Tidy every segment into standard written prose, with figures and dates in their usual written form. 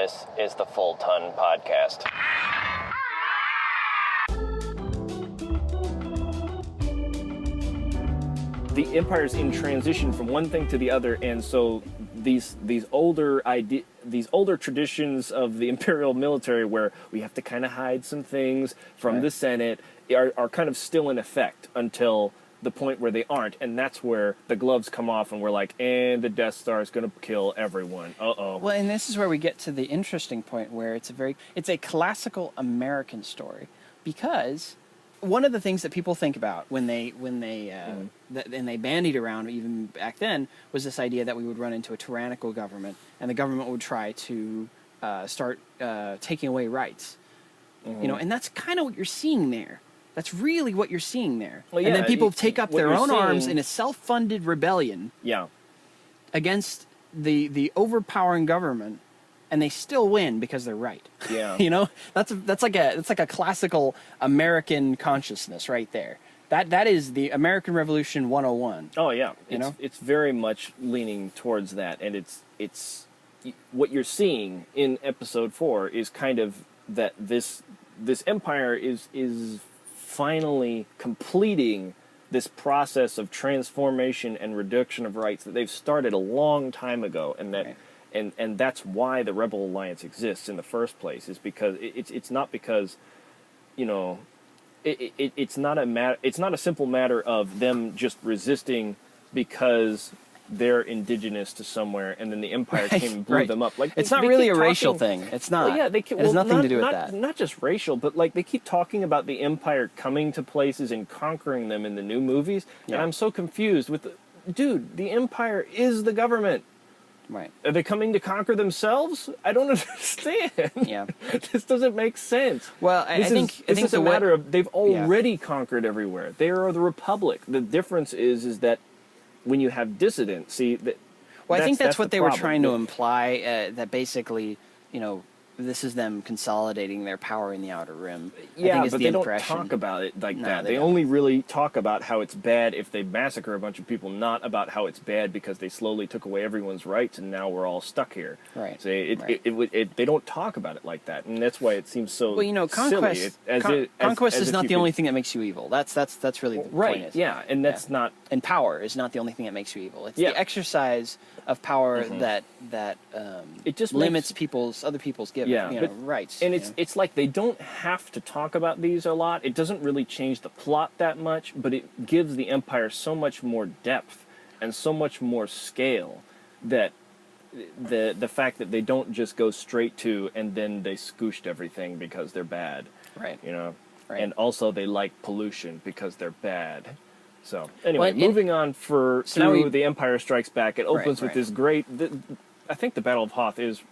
This is the Full Ton Podcast. The Empire's in transition from one thing to the other, and so these older traditions of the imperial military, where we have to kind of hide some things from the Senate, are kind of still in effect until the point where they aren't, and that's where the gloves come off, and we're like, and the Death Star is going to kill everyone. Well, and this is where we get to the interesting point, where it's a classical American story, because one of the things that people think about when they bandied around even back then was this idea that we would run into a tyrannical government, and the government would try to start taking away rights. You know, and that's kind of what you're seeing there. That's really what you're seeing there. Well, yeah, and then people take up their own arms in a self-funded rebellion against the overpowering government, and they still win because they're right. Yeah. You know, that's like a classical American consciousness right there. That is the American Revolution 101. Oh yeah. It's very much leaning towards that, and it's what you're seeing in episode 4 is kind of that this empire is finally completing this process of transformation and reduction of rights that they've started a long time ago, and that and that's why the Rebel Alliance exists in the first place, is because it's not because, you know, it's not a simple matter of them just resisting because they're indigenous to somewhere, and then the Empire came and blew them up. Like, it's not really a racial thing. It's not. Well, yeah, it has nothing to do with that. Not just racial, but like they keep talking about the Empire coming to places and conquering them in the new movies, and I'm so confused with dude, the Empire is the government. Right. Are they coming to conquer themselves? I don't understand. Yeah. This doesn't make sense. Well, I think it's a matter of they've already conquered everywhere. They are the Republic. The difference is that when you have dissidents, I think that's what they were trying to Yeah. imply, that basically, you know, this is them consolidating their power in the Outer Rim. Yeah, I think but they don't talk about it like that. They only really talk about how it's bad if they massacre a bunch of people, not about how it's bad because they slowly took away everyone's rights and now we're all stuck here. Right. So they don't talk about it like that, and that's why it seems so. Well, you know, conquest. Conquest is not the only thing that makes you evil. That's really the point. Is. Yeah, and that's not. And power is not the only thing that makes you evil. It's the exercise of power that it just limits other people's rights. And it's like they don't have to talk about these a lot. It doesn't really change the plot that much, but it gives the Empire so much more depth and so much more scale that the fact that they don't just go straight to and then they scooshed everything because they're bad. Right. You know? Right. And also they like pollution because they're bad. So anyway, moving on through The Empire Strikes Back, it opens with this great. I think the Battle of Hoth is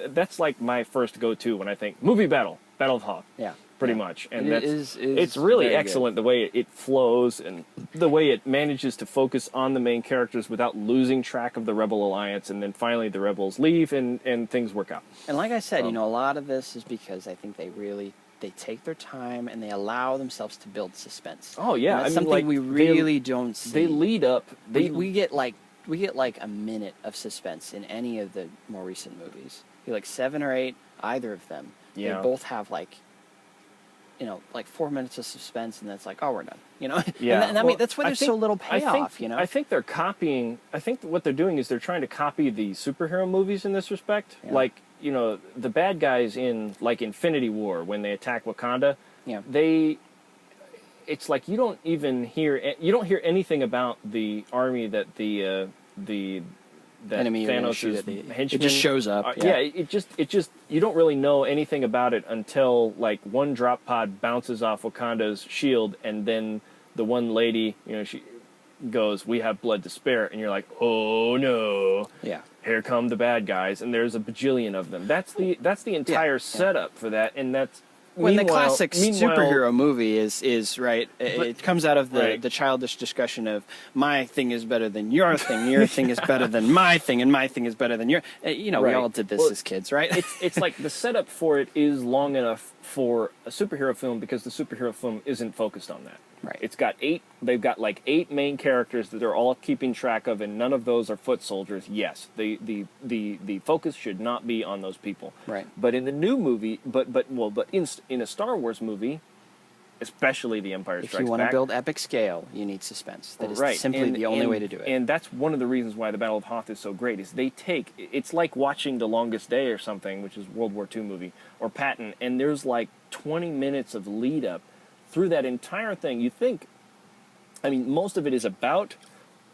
that's like my first go-to when I think Battle of Hoth. Yeah, pretty much, and it's really excellent the way it flows and the way it manages to focus on the main characters without losing track of the Rebel Alliance, and then finally the rebels leave and things work out. And like I said, a lot of this is because I think they take their time and they allow themselves to build suspense. Oh yeah, and that's something we really don't see. They lead up. We get like a minute of suspense in any of the more recent movies. Like 7 or 8, either of them. Yeah. They both have like 4 minutes of suspense, and then it's like, oh, we're done. You know. Yeah. And I mean, that's why there's so little payoff. I think they're copying. I think what they're doing is they're trying to copy the superhero movies in this respect. Yeah. Like, you know, the bad guys in like Infinity War when they attack Wakanda. Yeah. It's like you don't hear anything about the army that the enemy Thanos' henchmen. It just shows up. It just you don't really know anything about it until like one drop pod bounces off Wakanda's shield, and then the one lady, she goes, "We have blood to spare," and you're like, "Oh no!" Yeah. Here come the bad guys, and there's a bajillion of them. That's the entire setup for that, and that's. When the classic superhero movie is right, it comes out of the childish discussion of my thing is better than your thing is better than my thing, and my thing is better than your. We all did this as kids, right? It's like the setup for it is long enough for a superhero film because the superhero film isn't focused on that. Right. It's got 8. They've got like 8 main characters that they're all keeping track of, and none of those are foot soldiers. Yes, the focus should not be on those people. Right. But in the new movie, but in a Star Wars movie, especially The Empire Strikes Back, if you want to build epic scale, you need suspense. That is simply the only way to do it. And that's one of the reasons why the Battle of Hoth is so great. Is it's like watching The Longest Day or something, which is a World War II movie, or Patton, and there's like 20 minutes of lead up through that entire thing. You think, I mean, most of it is about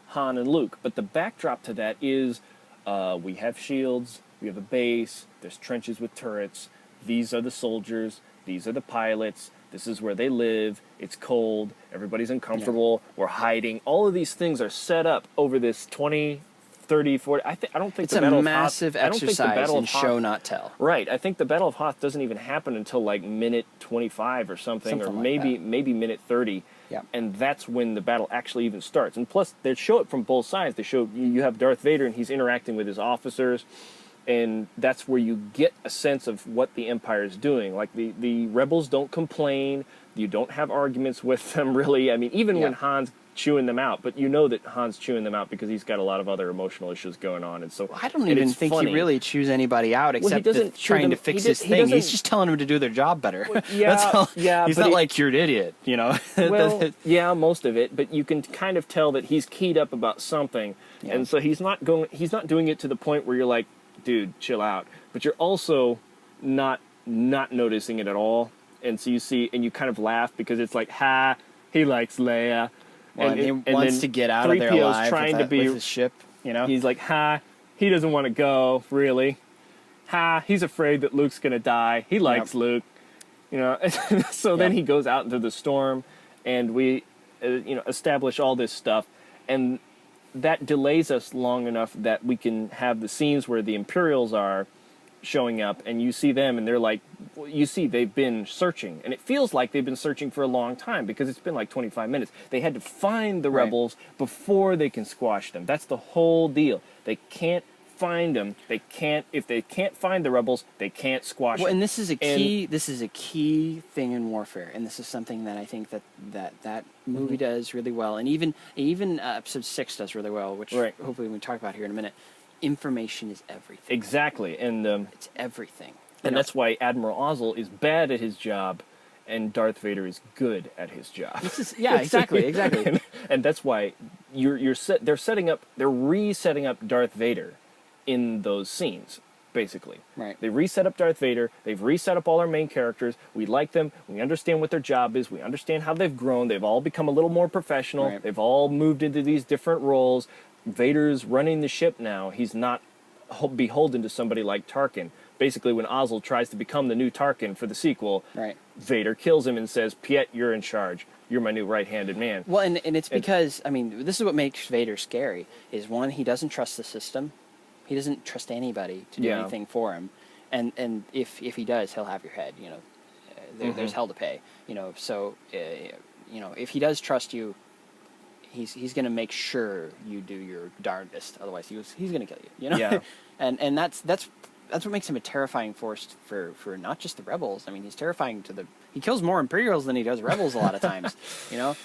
Han and Luke, but the backdrop to that is we have shields, we have a base, there's trenches with turrets, these are the soldiers, these are the pilots, this is where they live, it's cold, everybody's uncomfortable, we're hiding. All of these things are set up over this 20, 30, 40... I don't think it's a massive exercise in show, not tell. Right. I think the Battle of Hoth doesn't even happen until like minute 25 or something or maybe minute 30. Yeah. And that's when the battle actually even starts. And plus, they show it from both sides. They show you have Darth Vader and he's interacting with his officers. And that's where you get a sense of what the Empire is doing. Like, the rebels don't complain. You don't have arguments with them, really. I mean, even when Han's chewing them out, but you know that Han's chewing them out because he's got a lot of other emotional issues going on. And so I don't even think he really chews anybody out except trying to fix his thing. He's just telling them to do their job better. Well, That's all. Yeah, he's not like, you're an idiot, you know? Well, yeah, most of it, but you can kind of tell that he's keyed up about something. Yeah. And so he's not doing it to the point where you're like, dude, chill out. But you're also not noticing it at all. And so you kind of laugh because it's like, ha, he likes Leia. Well, and he wants to get out of there alive with his ship, you know? He's like, ha, he doesn't want to go, really. Ha, he's afraid that Luke's going to die. He likes Luke, you know? So then he goes out into the storm, and we, establish all this stuff. And that delays us long enough that we can have the scenes where the Imperials are showing up, and you see them, and they're like, they've been searching, and it feels like they've been searching for a long time because it's been like 25 minutes. They had to find the rebels before they can squash them. That's the whole deal. They can't find them. If they can't find the rebels, they can't squash them. And this is a key. This is a key thing in warfare, and this is something that I think that movie does really well, and even episode 6 does really well, which hopefully we talk about here in a minute. Information is everything. Exactly, and it's everything. And that's why Admiral Ozzel is bad at his job, and Darth Vader is good at his job. Exactly. And that's why they're resetting up Darth Vader in those scenes, basically. Right. They reset up Darth Vader. They've reset up all our main characters. We like them. We understand what their job is. We understand how they've grown. They've all become a little more professional. Right. They've all moved into these different roles. Vader's running the ship now. He's not beholden to somebody like Tarkin. Basically, when Ozzel tries to become the new Tarkin for the sequel, Vader kills him and says, Piet, you're in charge. You're my new right-handed man. Well, and it's because, I mean, this is what makes Vader scary, is one, he doesn't trust the system. He doesn't trust anybody to do anything for him. And if he does, he'll have your head, you know. There's hell to pay, you know. So, if he does trust you, he's going to make sure you do your darndest. Otherwise, he's going to kill you, you know? Yeah. and that's what makes him a terrifying force for not just the rebels. I mean, he's terrifying he kills more Imperials than he does rebels a lot of times, you know?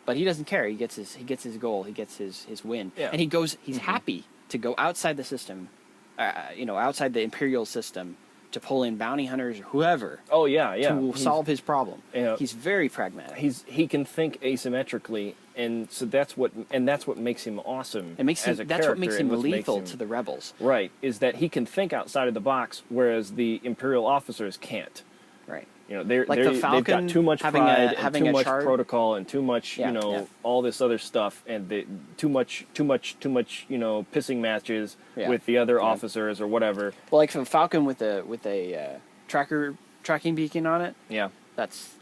But he doesn't care. He gets his goal. He gets his win. Yeah. And he's happy to go outside the system, outside the Imperial system, to pull in bounty hunters or whoever. Oh, yeah. To solve his problem. Yeah. He's very pragmatic. He can think asymmetrically, and so that's what makes him awesome. That's what makes him lethal to the rebels. Right, is that he can think outside of the box, whereas the Imperial officers can't. Right. You know, they've Falcon got too much pride and too much protocol and too much, all this other stuff, and too much, pissing matches with the other officers or whatever. Well, like from Falcon with a tracking beacon on it. Yeah, that's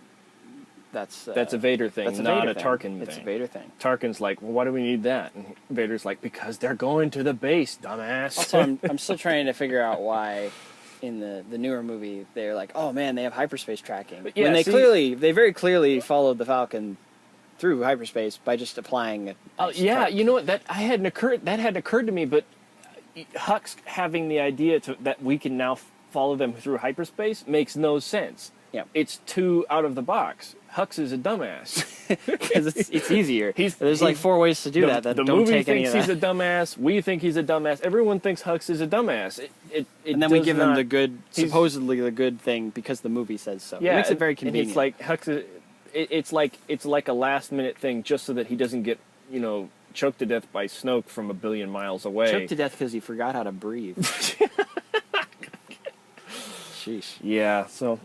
a Vader thing, not a Tarkin thing. It's a Vader thing. Tarkin's like, well, why do we need that? And Vader's like, because they're going to the base, dumbass. Also, I'm still trying to figure out why. In the newer movie, they're like, oh man, they have hyperspace tracking. But when they very clearly followed the Falcon through hyperspace by just applying you know what, that hadn't occurred to me, but Hux having the idea that we can now follow them through hyperspace makes no sense. Yeah. It's too out of the box. Hux is a dumbass. Because it's easier. There's like he's- 4 ways to do that The don't movie take any thinks of he's that. a dumbass. We think he's a dumbass. Everyone thinks Hux is a dumbass. And then we does give him not- the good, he's- supposedly the good thing because the movie says so. Yeah, It makes it very and convenient. it's like Hux. It's like a last minute thing, just so that he doesn't get choked to death by Snoke from a billion miles away. choked to death because he forgot how to breathe. Sheesh. Yeah. So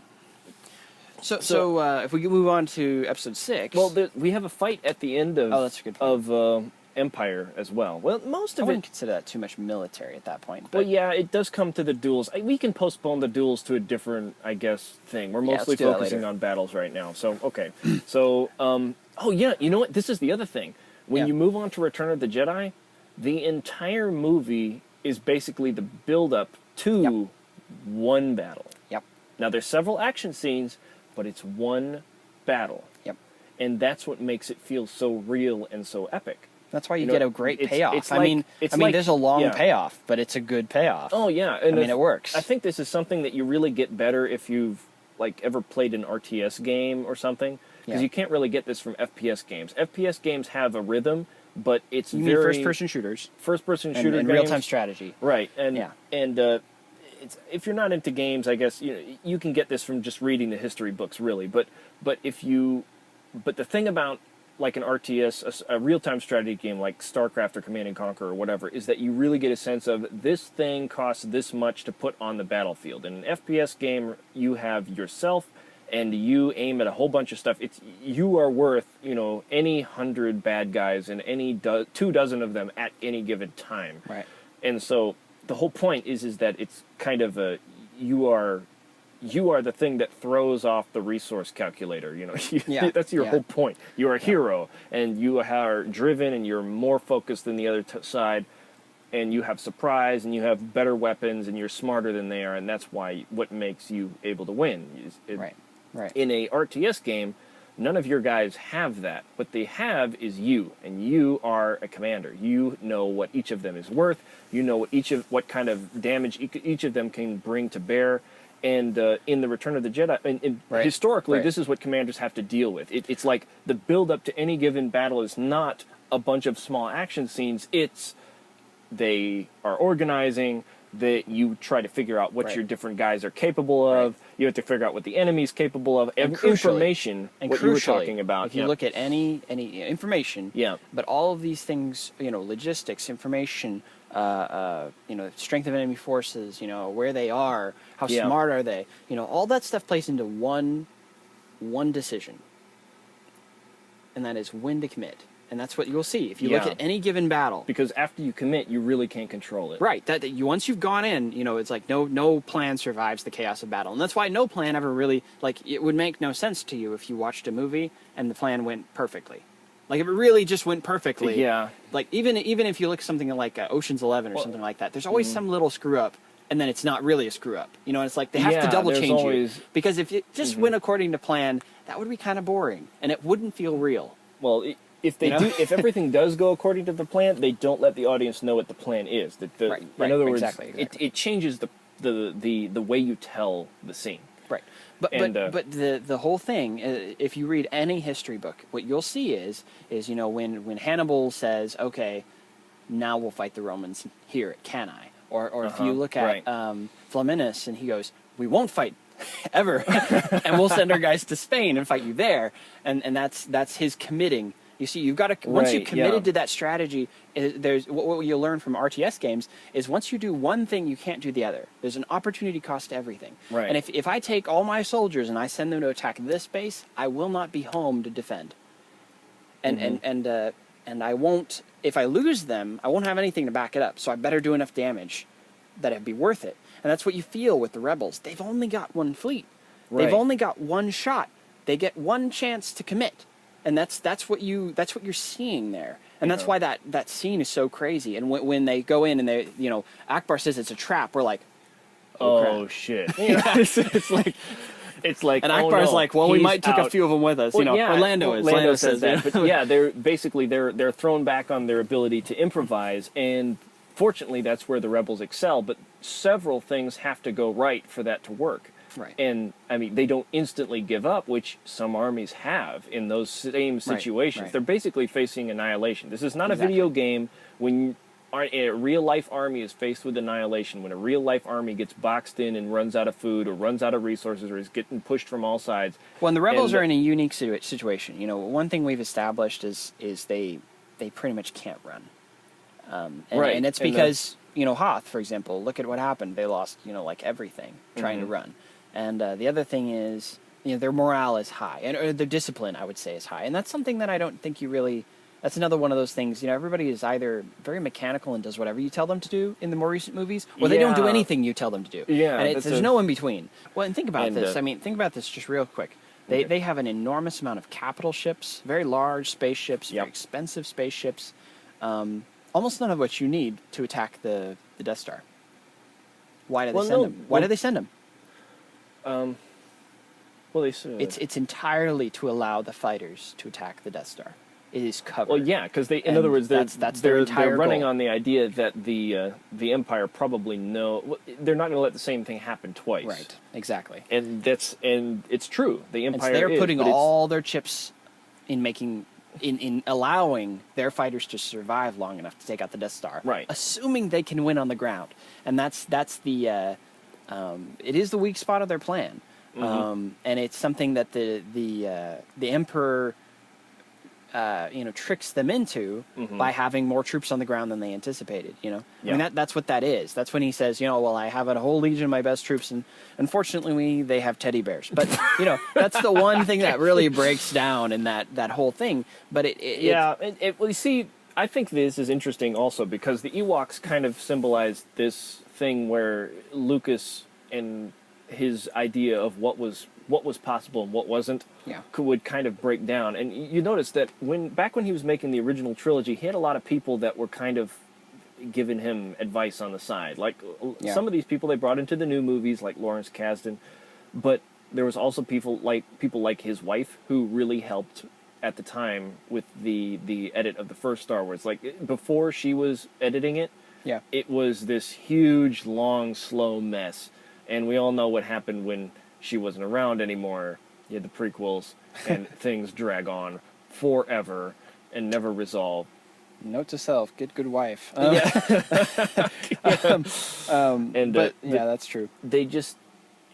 So if we can move on to episode 6. well, we have a fight at the end of That's a good point. of Empire as well. Well, most I of wouldn't it. consider that too much military at that point. Well, But yeah, it does come to the duels. We can postpone the duels to a different, I guess, thing. We're Yeah, mostly let's do that focusing later. on battles right now. So, okay. So, oh yeah, you know what? This is the other thing. When Yeah. you move on to Return of the Jedi, the entire movie is basically the build-up to one battle. Yep. Now, there's several action scenes, but it's one battle. Yep. And that's what makes it feel so real and so epic. That's why you You know, get a great it's- payoff. it's I like- mean, it's like- there's a long yeah. payoff, but it's a good payoff. Oh yeah, and I mean, it works. I think this is something that you really get better if you've ever played an RTS game or something, because Yeah. you can't really get this from FPS games. FPS games have a rhythm, but it's You mean very first-person shooters first-person and, shooter and games. real-time strategy. Right, and Yeah. it's, if you're not into games, I guess you can get this from just reading the history books, really. But the thing about like an RTS, a real-time strategy game like StarCraft or Command and Conquer or whatever, is that you really get a sense of this thing costs this much to put on the battlefield. In an FPS game, you have yourself, and you aim at a whole bunch of stuff. You are worth any 100 bad guys and any 24 of them at any given time. Right. And so the whole point is that it's kind of you are the thing that throws off the resource calculator. Yeah, That's your yeah. whole point. You're a hero, and you are driven, and you're more focused than the other side, and you have surprise, and you have better weapons, and you're smarter than they are, and that's what makes you able to win. Right. Right. In a RTS game, none of your guys have that. What they have is you, and you are a commander. You know what each of them is worth. You know what kind of damage each of them can bring to bear. And in the Return of the Jedi, and Right. historically, Right. this is what commanders have to deal with. It's like the build-up to any given battle is not a bunch of small action scenes. They are organizing. That you try to figure out what Right. your different guys are capable of. Right. You have to figure out what the enemy's capable of. And crucially- Information, And what crucially, you were talking about. if you look at any information, Yeah. but all of these things, logistics, information, strength of enemy forces, where they are, how Yeah. smart are they, all that stuff plays into one decision, and that is when to commit. And that's what you'll see if you look Yeah. at any given battle. Because after you commit, you really can't control it. Right. That you once you've gone in, it's like no plan survives the chaos of battle, and that's why no plan ever really it would make no sense to you if you watched a movie and the plan went perfectly. Like if it really just went perfectly. Yeah. Like even if you look at something like Ocean's 11 or something like that, there's always some little screw up, and then it's not really a screw up. And it's like they have to Yeah, double there's change always- you, because if it just went according to plan, that would be kind of boring and it wouldn't feel real. Well, if they do, if everything does go according to the plan, they don't let the audience know what the plan is. Right, In other words, exactly. it changes the way you tell the scene. Right. But the whole thing, if you read any history book, what you'll see is when Hannibal says, okay, now we'll fight the Romans here at Cannae, or if you look at right. Flaminius and he goes, we won't fight ever, and we'll send our guys to Spain and fight you there, and that's his committing. You see, you've got to once you've Right, committed yeah. to that strategy. There's what you learn from RTS games is once you do one thing, you can't do the other. There's an opportunity cost to everything. Right. And if I take all my soldiers and I send them to attack this base, I will not be home to defend. And and I won't. If I lose them, I won't have anything to back it up. So I better do enough damage that it'd be worth it. And that's what you feel with the rebels. They've only got one fleet. Right. They've only got one shot. They get one chance to commit. And that's what you're seeing there, and that's why that scene is so crazy. And when they go in and they Akbar says it's a trap, we're like, oh crap. shit! It's like, and oh, Akbar's no, like, well, we he's might take out. a few of them with us. Well, yeah, Orlando says that. But yeah, they're thrown back on their ability to improvise, and fortunately, that's where the rebels excel. But several things have to go right for that to work. Right. And, I mean, they don't instantly give up, which some armies have in those same situations. Right. They're basically facing annihilation. This is not a Exactly. video game. When a real-life army is faced with annihilation, when a real-life army gets boxed in and runs out of food or runs out of resources or is getting pushed from all sides. Well, and the rebels are in a unique situation. You know, one thing we've established is they pretty much can't run. And it's because, you know, Hoth, for example, look at what happened. They lost, you know, like everything trying to run. And the other thing is, you know, their morale is high. And their discipline, I would say, is high. And that's something that I don't think you really... That's another one of those things, you know, everybody is either very mechanical and does whatever you tell them to do in the more recent movies, or they don't do anything you tell them to do. Yeah. And there's no in between. Well, and think about this. I mean, think about this just real quick. They have an enormous amount of capital ships, very large spaceships, very expensive spaceships, almost none of which you need to attack the Death Star. Why do they send them? Why do they send them? Well, they said... It's entirely to allow the fighters to attack the Death Star. It is covered. Well, yeah, because in other words, they're running goal. on the idea that the Empire probably they're not going to let the same thing happen twice. Right. Exactly. And it's true. The Empire and so they're putting all their chips in allowing their fighters to survive long enough to take out the Death Star. Right. Assuming they can win on the ground, and that's the it is the weak spot of their plan, and it's something that the Emperor. You know, tricks them into by having more troops on the ground than they anticipated, you know? I mean, that's what that is. That's when he says, you know, well, I have a whole legion of my best troops, and unfortunately they have teddy bears. But, you know, that's the one thing that really breaks down in that whole thing. But well, you see, I think this is interesting also because the Ewoks kind of symbolize this thing where Lucas and his idea of what was possible and what wasn't would kind of break down. And you notice that back when he was making the original trilogy, he had a lot of people that were kind of giving him advice on the side. Like some of these people they brought into the new movies, like Lawrence Kasdan, but there was also people like his wife who really helped at the time with the edit of the first Star Wars. Like before she was editing it, it was this huge, long, slow mess. And we all know what happened when she wasn't around anymore. You had the prequels, and things drag on forever and never resolve. Note to self: get good wife. That's true. Because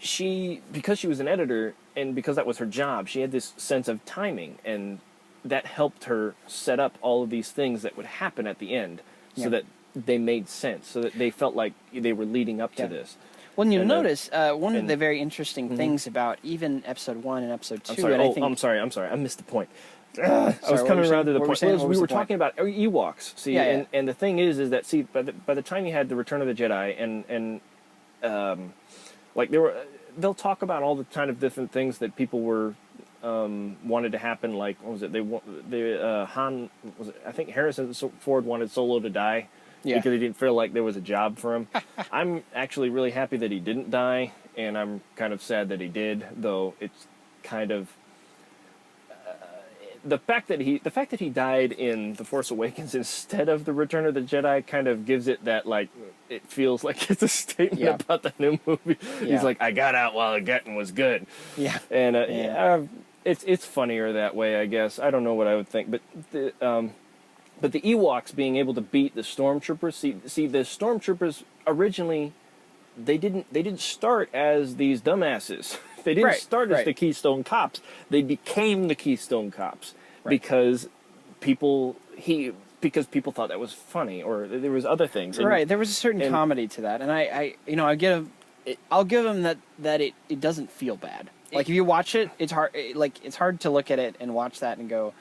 she was an editor, and because that was her job, she had this sense of timing, and that helped her set up all of these things that would happen at the end, so that they made sense, so that they felt like they were leading up to this. Well, you'll notice one of the very interesting things about even Episode 1 and Episode 2... I'm sorry. I missed the point. I was coming around to the point. We were talking about Ewoks. See, and the thing is that, see, by the time you had the Return of the Jedi, and like they'll talk about all the kind of different things that people were wanted to happen. Like, what was it? I think Harrison Ford wanted Solo to die. Because he didn't feel like there was a job for him. I'm actually really happy that he didn't die, and I'm kind of sad that he did, though it's kind of... the fact that he died in The Force Awakens instead of The Return of the Jedi kind of gives it that, like, it feels like it's a statement about the new movie. He's like, I got out while the getting was good. And it's funnier that way, I guess. I don't know what I would think, but... But the Ewoks being able to beat the Stormtroopers, see the Stormtroopers originally, they didn't start as these dumbasses. They didn't start as the Keystone Cops. They became the Keystone Cops because people thought that was funny, or there was other things. And, there was a certain comedy to that, and I'll give them that it doesn't feel bad. Like if you watch it, it's hard to look at it and watch that and go.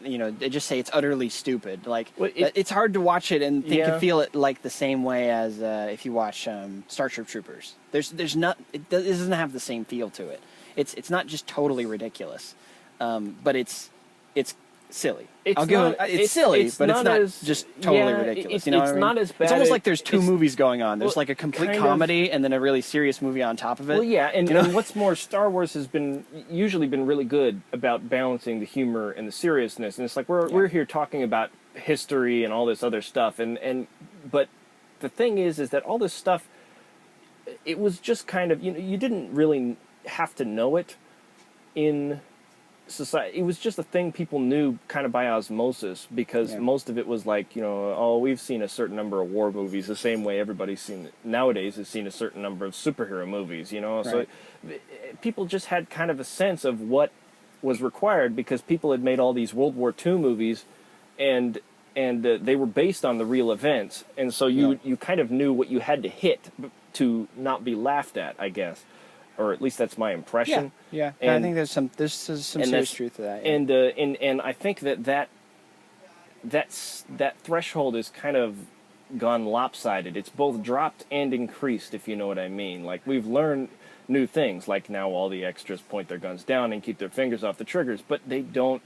You know, they just say it's utterly stupid. Like it's hard to watch it and think and feel it like the same way as if you watch Starship Troopers. There's not it doesn't have the same feel to it. It's not just totally ridiculous, but it's silly. It's silly, but it's not just totally ridiculous. You know what I mean? Not as bad. It's almost like there's two movies going on. There's like a complete comedy and then a really serious movie on top of it. Well, yeah, and what's more, Star Wars has usually been really good about balancing the humor and the seriousness. And it's like we're here talking about history and all this other stuff, but the thing is that all this stuff, it was just kind of, you didn't really have to know it in society. It was just a thing people knew kind of by osmosis, because most of it was like, oh, we've seen a certain number of war movies the same way everybody's nowadays has seen a certain number of superhero movies, Right. So people just had kind of a sense of what was required, because people had made all these World War II movies, and they were based on the real events, and so you kind of knew what you had to hit to not be laughed at, I guess, or at least that's my impression. Yeah. And I think there's some serious truth to that. Yeah. And I think that threshold is kind of gone lopsided. It's both dropped and increased, if you know what I mean. Like, we've learned new things, like now all the extras point their guns down and keep their fingers off the triggers, but they don't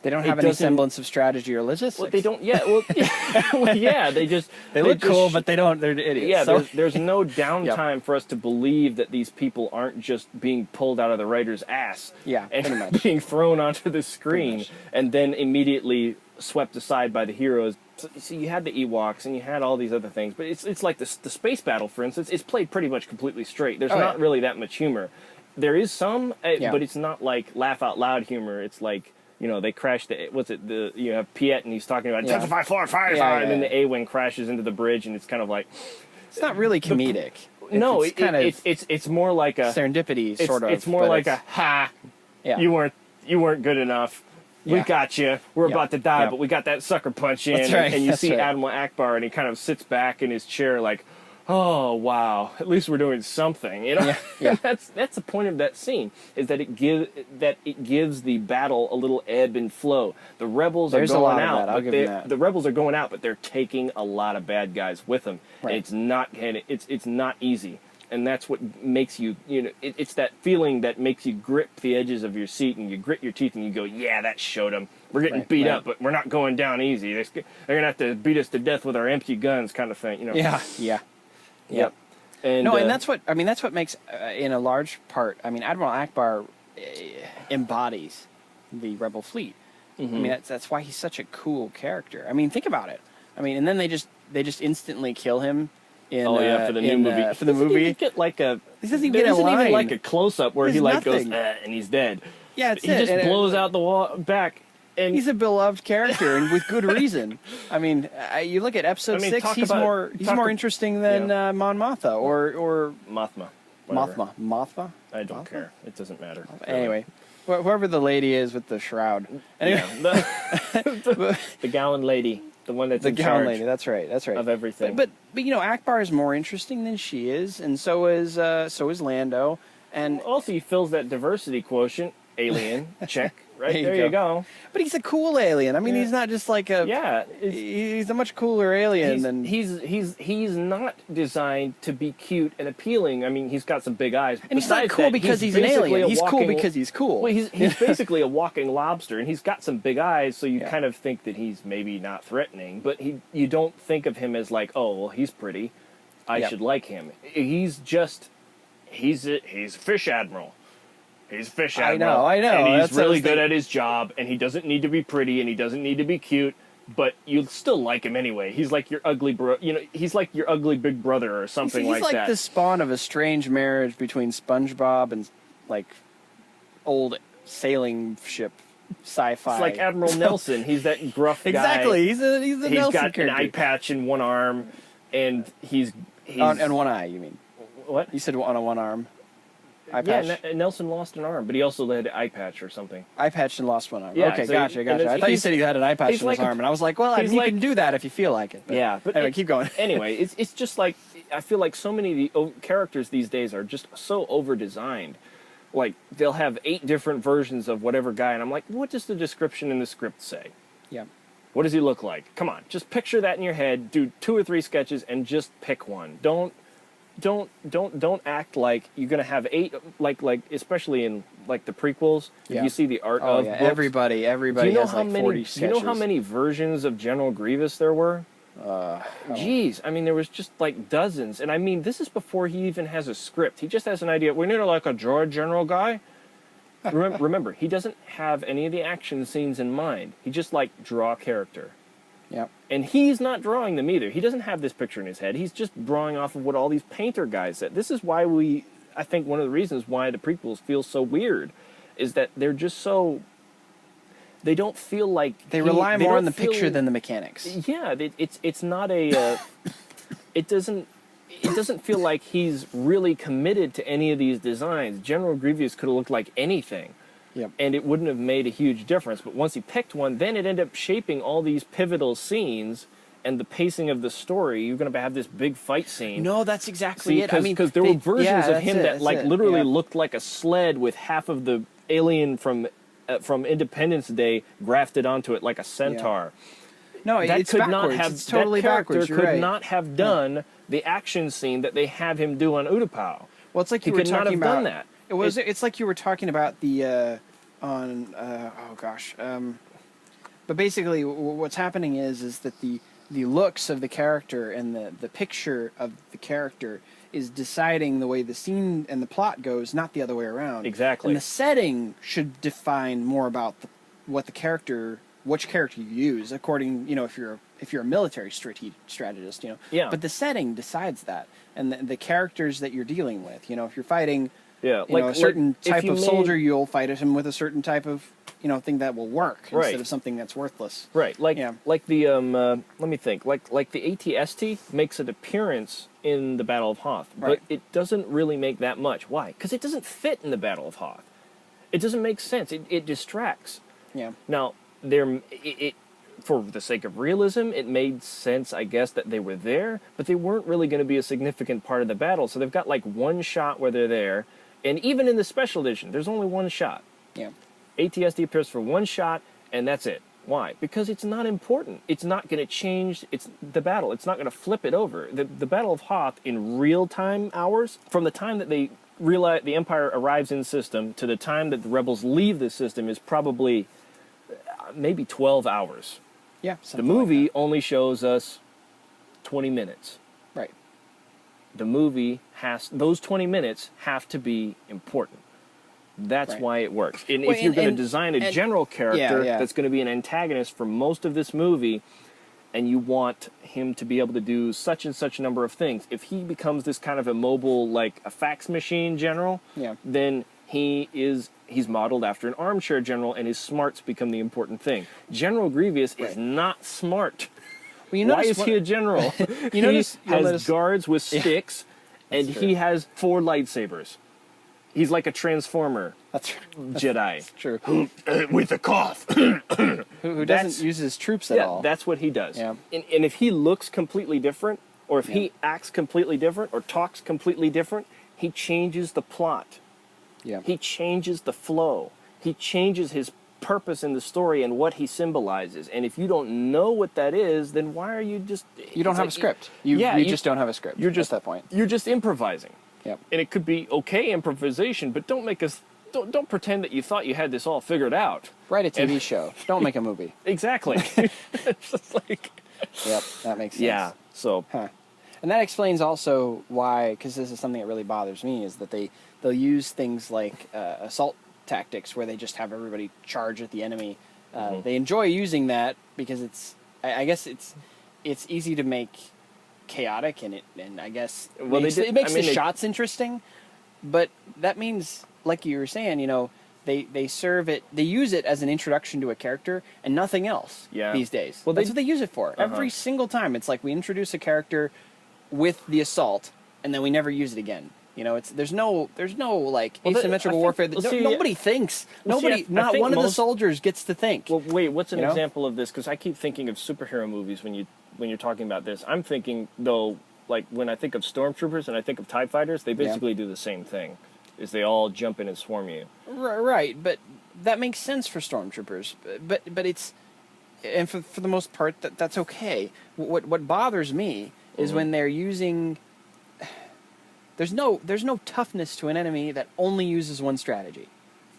have any semblance of strategy or logistics. Well, they don't. Yeah. Well, yeah. They look cool, but they don't. They're idiots. Yeah. So. There's no downtime for us to believe that these people aren't just being pulled out of the writer's ass. Yeah. And pretty much. being thrown onto the screen and then immediately swept aside by the heroes. So you had the Ewoks and you had all these other things, but it's like the space battle, for instance. It's played pretty much completely straight. There's not really that much humor. There is some, but it's not like laugh out loud humor. It's like, they crash you have Piet, and he's talking about intensify, fire, and then the A-wing crashes into the bridge, and it's kind of like, it's not really comedic. It's more like a serendipity sort of. It's more like a you weren't good enough. We got you. We're about to die, but we got that sucker punch in. That's right. And you see Admiral Akbar, and he kind of sits back in his chair like, oh, wow, at least we're doing something, Yeah. And that's the point of that scene, is that it gives the battle a little ebb and flow. The rebels are going out. I'll give them that. The rebels are going out, but they're taking a lot of bad guys with them. Right. And it's not easy. And that's what makes you, it's that feeling that makes you grip the edges of your seat, and you grit your teeth and you go, yeah, that showed them. We're getting beat up, but we're not going down easy. They're going to have to beat us to death with our empty guns, kind of thing, Yeah. Yep. And that's what makes, in a large part, Admiral Akbar embodies the rebel fleet. Mm-hmm. That's why he's such a cool character. Think about it. And then they just instantly kill him. For the new movie. For the movie, get like a. He doesn't even get a line. Even like a close up where he nothing. Goes and he's dead. Yeah, he just blows out the wall back. And he's a beloved character, and with good reason. You look at episode 6; he's more interesting than Mon Mothma or Mothma. Mothma. I don't care. It doesn't matter. Anyway, whoever the lady is with the shroud. Anyway, the gown lady. The one that's the in gown charge lady. That's right. Of everything. But Akbar is more interesting than she is, and so is Lando. And also, he fills that diversity quotient. Alien, check. Right there you go. But he's a cool alien. He's not just like a. Yeah. He's a much cooler alien than. He's not designed to be cute and appealing. He's got some big eyes. And he's not cool because he's an alien. He's cool because he's cool. Well, he's basically a walking lobster, and he's got some big eyes, so you kind of think that he's maybe not threatening, but you don't think of him as like, oh, well, he's pretty. I should like him. He's a fish admiral. He's a fish admiral. I know. And he's really good at his job, and he doesn't need to be pretty, and he doesn't need to be cute, but you still like him anyway. He's like your ugly he's like your ugly big brother or something like that. He's like the spawn of a strange marriage between SpongeBob and, like, old sailing ship sci-fi. It's like Admiral Nelson. He's that gruff guy. Exactly. He's a Nelson got character. An eye patch in one arm, and he's and one eye, you mean? What? You said on one arm. Eye patch? Yeah, Nelson lost an arm, but he also had an eye patch or something. Eye patch and lost one arm. Yeah, okay, so gotcha. I thought you said he had an eye patch in his arm, and I was like, well, you can do that if you feel like it. But anyway, keep going. Anyway, it's just like, I feel like so many of the characters these days are just so over-designed. Like, they'll have 8 different versions of whatever guy, and I'm like, what does the description in the script say? Yeah. What does he look like? Come on, just picture that in your head, do 2 or 3 sketches, and just pick one. Don't act like you're gonna have 8, like especially in like the prequels. Yeah. If you see the art of books, everybody has like 40 sketches. Do you know how many versions of General Grievous there were? Jeez, there was just like dozens, and this is before he even has a script. He just has an idea. We need like a droid general guy. Remember, he doesn't have any of the action scenes in mind. He just draw a character. Yep. And he's not drawing them either. He doesn't have this picture in his head. He's just drawing off of what all these painter guys said. This is why I think one of the reasons why the prequels feel so weird is that they're just so, they don't feel like... They rely more on the picture than the mechanics. Yeah, it's not a... it doesn't feel like he's really committed to any of these designs. General Grievous could have looked like anything. Yep. And it wouldn't have made a huge difference. But once he picked one, then it ended up shaping all these pivotal scenes and the pacing of the story. You're going to have this big fight scene. No, that's exactly it. Because there were versions of him that literally looked like a sled with half of the alien from Independence Day grafted onto it like a centaur. Yeah. No, it's backwards. It's totally backwards. That character could not have done the action scene that they have him do on Utapau. Well, it's like he you were could not talking have about. Done that. It's like you were talking about the but basically what's happening is that the looks of the character and the picture of the character is deciding the way the scene and the plot goes, not the other way around. Exactly. And the setting should define more about which character you use, according, if you're a military strategist, Yeah. But the setting decides that, and the characters that you're dealing with, if you're fighting. Yeah, a certain type of soldier, you'll fight him with a certain type of, thing that will work instead of something that's worthless. Right, like the let me think, like the ATST makes an appearance in the Battle of Hoth, but it doesn't really make that much. Why? Because it doesn't fit in the Battle of Hoth. It doesn't make sense. It distracts. Yeah. Now for the sake of realism, it made sense, I guess, that they were there, but they weren't really going to be a significant part of the battle. So they've got like one shot where they're there. And even in the special edition, there's only one shot. Yeah. ATSD appears for one shot, and that's it. Why? Because it's not important. It's not going to change the battle. It's not going to flip it over. The Battle of Hoth in real-time hours, from the time that they realize the Empire arrives in system to the time that the rebels leave the system, is probably maybe 12 hours. Yeah. The movie only shows us 20 minutes. Right. The movie those 20 minutes have to be important. That's why it works. And if you're going to design a general character that's going to be an antagonist for most of this movie, and you want him to be able to do such and such a number of things, if he becomes this kind of immobile, like a fax machine general, then he's modeled after an armchair general, and his smarts become the important thing. General Grievous is not smart. Well, why is he a general? He has guards with sticks, and he has 4 lightsabers. He's like a transformer Jedi. That's true. With a cough. who doesn't use his troops at all. That's what he does. Yeah. And if he looks completely different, or if he acts completely different, or talks completely different, he changes the plot. Yeah. He changes the flow. He changes his purpose in the story and what he symbolizes. And if you don't know what that is, then why are you just... You don't have a script. You just don't have a script. You're just at that point. You're just improvising. Yep. And it could be okay improvisation, but don't pretend that you thought you had this all figured out. Write a TV show. Don't make a movie. Exactly. It's just like... Yep, that makes sense. Yeah, so... Huh. And that explains also why, because this is something that really bothers me, is that they'll use things like assault tactics where they just have everybody charge at the enemy. They enjoy using that because I guess it's easy to make chaotic, and I guess it makes the shots interesting. But that means, like you were saying, they use it as an introduction to a character and nothing else these days. Well, that's what they use it for. Every single time, it's like we introduce a character with the assault, and then we never use it again. There's no like asymmetrical warfare. Nobody thinks. Not one of the soldiers gets to think. Well, wait, what's an example of this? Because I keep thinking of superhero movies when you're talking about this. I'm thinking, though, like when I think of stormtroopers and I think of TIE fighters, they basically do the same thing. Is they all jump in and swarm you. Right, but that makes sense for stormtroopers. But it's, and for the most part, that's okay. What bothers me is when they're using. There's no toughness to an enemy that only uses one strategy.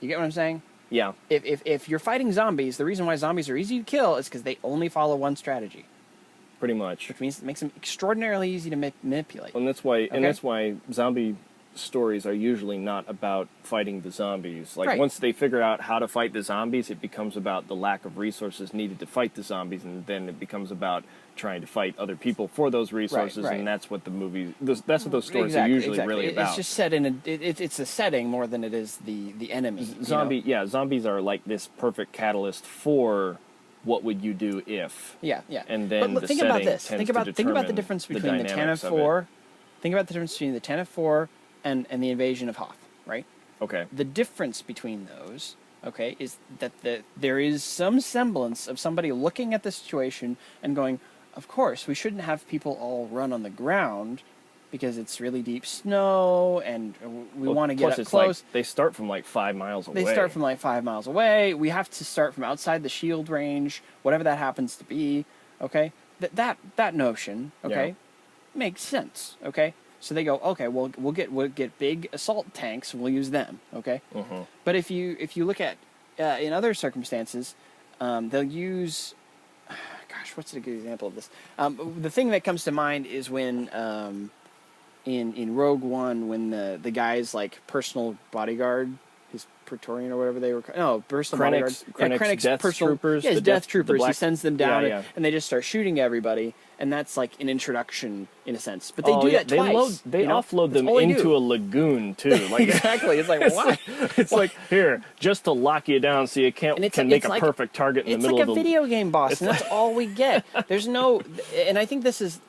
You get what I'm saying? Yeah. If you're fighting zombies, the reason why zombies are easy to kill is because they only follow one strategy. Pretty much. Which means it makes them extraordinarily easy to manipulate. And that's why zombie stories are usually not about fighting the zombies. Like, Right. once they figure out how to fight the zombies, it becomes about the lack of resources needed to fight the zombies, and then it becomes about trying to fight other people for those resources, right. and that's what the movies, that's what those stories are usually really about. It's just set in it's the setting more than it is the enemy. Zombies are like this perfect catalyst for what would you do if. Yeah. And then but the think about setting this. tends Think to about the determine difference the between the dynamics of it. Tantive 4. Think about the difference between the Tantive 4 and the invasion of Hoth, right? Okay. The difference between those, okay, is that there is some semblance of somebody looking at the situation and going, of course, we shouldn't have people all run on the ground because it's really deep snow and we want to get up close. Like, they start from like 5 miles away. They start from like 5 miles away. We have to start from outside the shield range, whatever that happens to be, okay? That notion, okay, makes sense, okay? So they go, okay, well, we'll get big assault tanks and we'll use them, okay? Mm-hmm. But if you look at in other circumstances, they'll use, gosh, what's a good example of this? The thing that comes to mind is when in Rogue One, when the guy's like personal bodyguard, his Praetorian or whatever they were, personal bodyguard, Krennic's death troopers, his death troopers. He sends them down and they just start shooting everybody. And that's like an introduction in a sense, but they do that twice. They offload them into a lagoon too. Like exactly, it's like why? It's like here just to lock you down so you can make a perfect target in the middle of the. It's like a video game boss, and that's all we get. There's no, and I think this is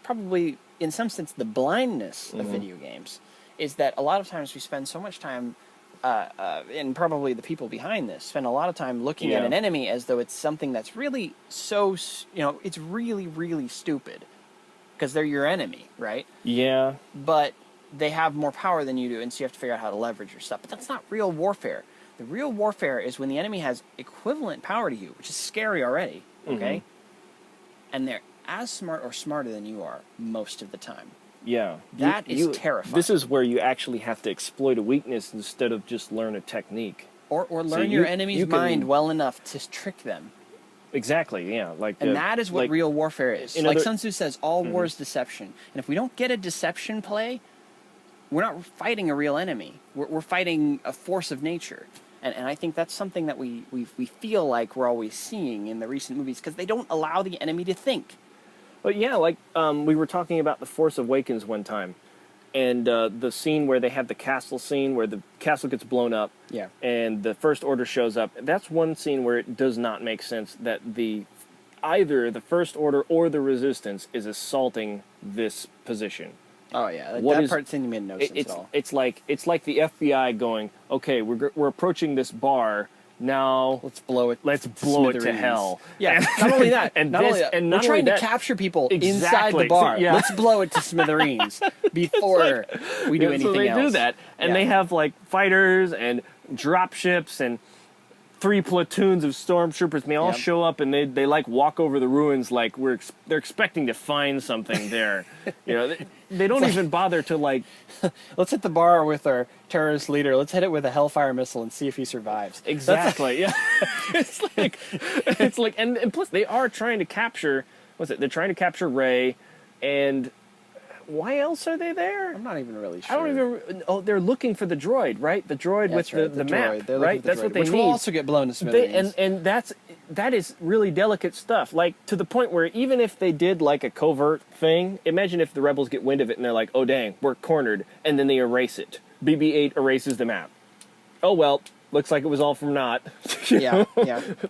probably in some sense the blindness of video games, is that a lot of times we spend so much time. And probably the people behind this spend a lot of time looking at an enemy as though it's something that's really it's really, really stupid because they're your enemy, right? Yeah. But they have more power than you do, and so you have to figure out how to leverage your stuff. But that's not real warfare. The real warfare is when the enemy has equivalent power to you, which is scary already, okay? And they're as smart or smarter than you are most of the time. Yeah. That is terrifying. This is where you actually have to exploit a weakness instead of just learn a technique. Or learn your enemy's mind well enough to trick them. Exactly, yeah. And that is what real warfare is. Like Sun Tzu says, all war is deception. And if we don't get a deception play, we're not fighting a real enemy. We're fighting a force of nature. And I think that's something that we feel like we're always seeing in the recent movies because they don't allow the enemy to think. But yeah, like we were talking about The Force Awakens one time, and the scene where they have the castle scene where the castle gets blown up, and the First Order shows up. That's one scene where it does not make sense that either the First Order or the Resistance is assaulting this position. Oh yeah, that part seemed to make no sense at all. It's like the FBI going, okay, we're approaching this bar. Now let's blow it. Let's blow it to hell. Yeah. Not only that, we're trying to capture people inside the bar. Yeah. Let's blow it to smithereens before we do anything else. So they else. do that, and they have like fighters and drop ships and 3 platoons of stormtroopers. And they all show up, and they like walk over the ruins like they're expecting to find something there. They don't even bother to like. Let's hit the bar with our terrorist leader. Let's hit it with a Hellfire missile and see if he survives. Exactly. Yeah. It's like, and plus they are trying to capture. They're trying to capture Rey, and why else are they there? I'm not even really sure. I don't even. Oh, they're looking for the droid, right? The droid with the map, droid. Right? That's what they Which need. will also get blown to smithereens. And that is really delicate stuff. Like to the point where even if they did like a covert thing, imagine if the rebels get wind of it and they're like, "Oh dang, we're cornered," and then they erase it. BB-8 erases the map. Oh well, looks like it was all from naught. Yeah.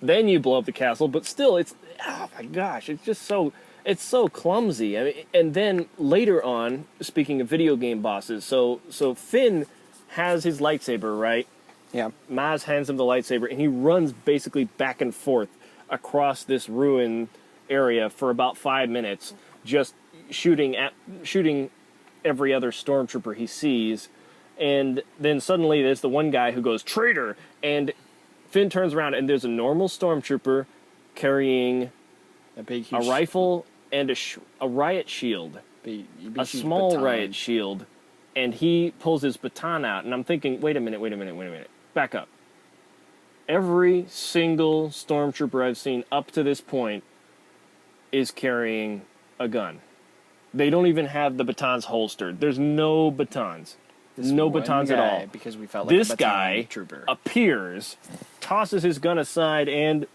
Then you blow up the castle, but still, it's oh my gosh, it's just so. It's so clumsy. I mean, and then later on, speaking of video game bosses, so Finn has his lightsaber, right? Yeah. Maz hands him the lightsaber, and he runs basically back and forth across this ruin area for about 5 minutes, just shooting every other stormtrooper he sees. And then suddenly there's the one guy who goes, "Traitor!" And Finn turns around, and there's a normal stormtrooper carrying a rifle and a riot shield, a small baton. riot shield, and he pulls his baton out, and I'm thinking, wait a minute, back up. Every single stormtrooper I've seen up to this point is carrying a gun. They don't even have the batons holstered. There's no batons. No batons at all. Because we felt like this a baton guy trooper appears, tosses his gun aside and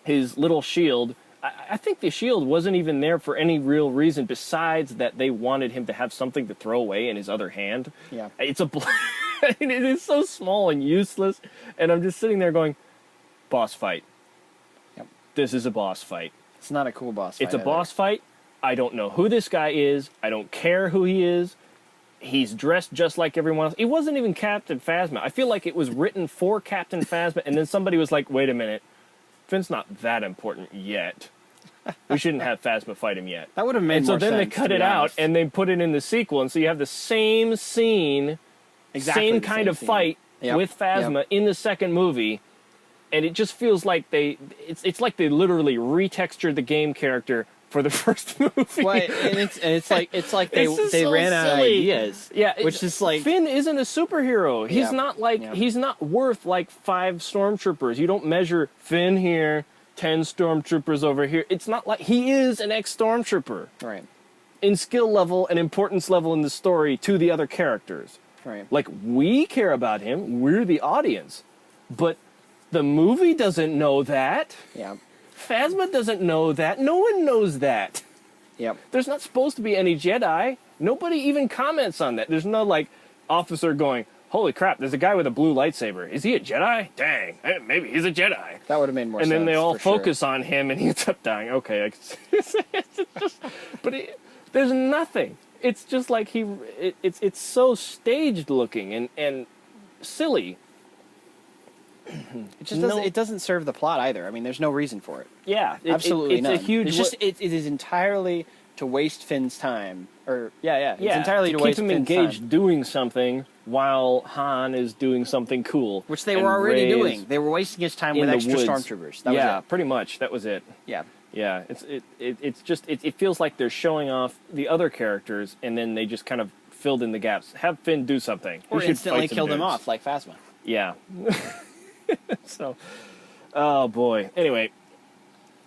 his little shield. I think the shield wasn't even there for any real reason besides that they wanted him to have something to throw away in his other hand. Yeah, it's it is so small and useless, and I'm just sitting there going, boss fight. Yep. This is a boss fight. It's not a cool boss fight. It's a boss fight. I don't know who this guy is. I don't care who he is. He's dressed just like everyone else. It wasn't even Captain Phasma. I feel like it was written for Captain Phasma, and then somebody was like, wait a minute. Finn's not that important yet. We shouldn't have Phasma fight him yet. That would have made more sense. And so then they cut it out, and they put it in the sequel, and so you have the same scene, same kind of fight with Phasma in the second movie, and it just feels like it's like they literally retextured the game character for the first movie. Well, and it's like they so ran out of ideas. Yeah, which is like Finn isn't a superhero. He's not like he's not worth like 5 stormtroopers. You don't measure Finn here, 10 stormtroopers over here. It's not like he is an ex-stormtrooper. Right. In skill level and importance level in the story to the other characters. Right. Like we care about him. We're the audience. But the movie doesn't know that. Yeah. Phasma doesn't know that. No one knows that. Yep. There's not supposed to be any Jedi. Nobody even comments on that. There's no, like, officer going, holy crap, there's a guy with a blue lightsaber. Is he a Jedi? Dang, maybe he's a Jedi. That would have made more sense. And then they all focus on him, and he ends up dying. Okay, there's nothing. It's just like it's so staged looking and silly. It just doesn't. It doesn't serve the plot either. I mean, there's no reason for it. Yeah, absolutely none. It's a huge. It's just it is entirely to waste Finn's time. It's entirely to waste keep him Finn's engaged time. doing something while Han is doing something cool, which they were already doing. They were wasting his time with extra stormtroopers. That was it. Pretty much. That was it. Yeah. Yeah. It feels like they're showing off the other characters, and then they just kind of filled in the gaps. Have Finn do something, or instantly killed him off like Phasma. Yeah. So, oh boy. Anyway,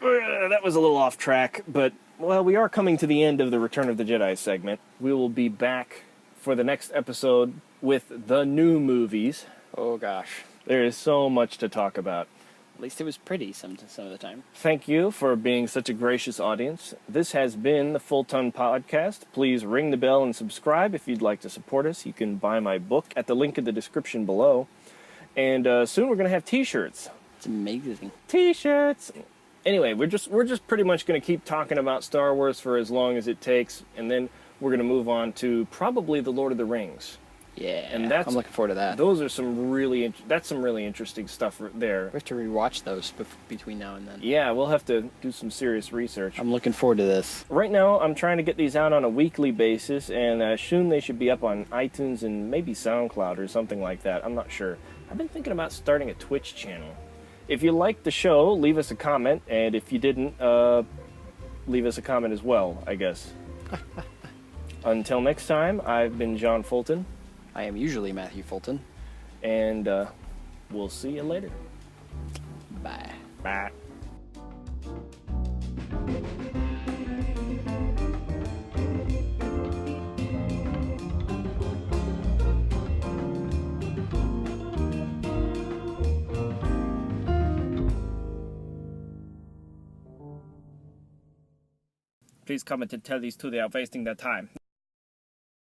that was a little off track, but, well, we are coming to the end of the Return of the Jedi segment. We will be back for the next episode with the new movies. Oh, gosh. There is so much to talk about. At least it was pretty some of the time. Thank you for being such a gracious audience. This has been the Full Ton Podcast. Please ring the bell and subscribe if you'd like to support us. You can buy my book at the link in the description below. And soon we're going to have T-shirts. It's amazing. T-shirts! Anyway, we're just pretty much going to keep talking about Star Wars for as long as it takes, and then we're going to move on to probably the Lord of the Rings. Yeah, and I'm looking forward to that. Those are some really interesting stuff there. We have to rewatch those between now and then. Yeah, we'll have to do some serious research. I'm looking forward to this. Right now, I'm trying to get these out on a weekly basis, and soon they should be up on iTunes and maybe SoundCloud or something like that. I'm not sure. I've been thinking about starting a Twitch channel. If you liked the show, leave us a comment, and if you didn't, leave us a comment as well, I guess. Until next time, I've been John Fulton. I am usually Matthew Fulton. And we'll see you later. Bye. Bye. Please comment and tell these two they are wasting their time.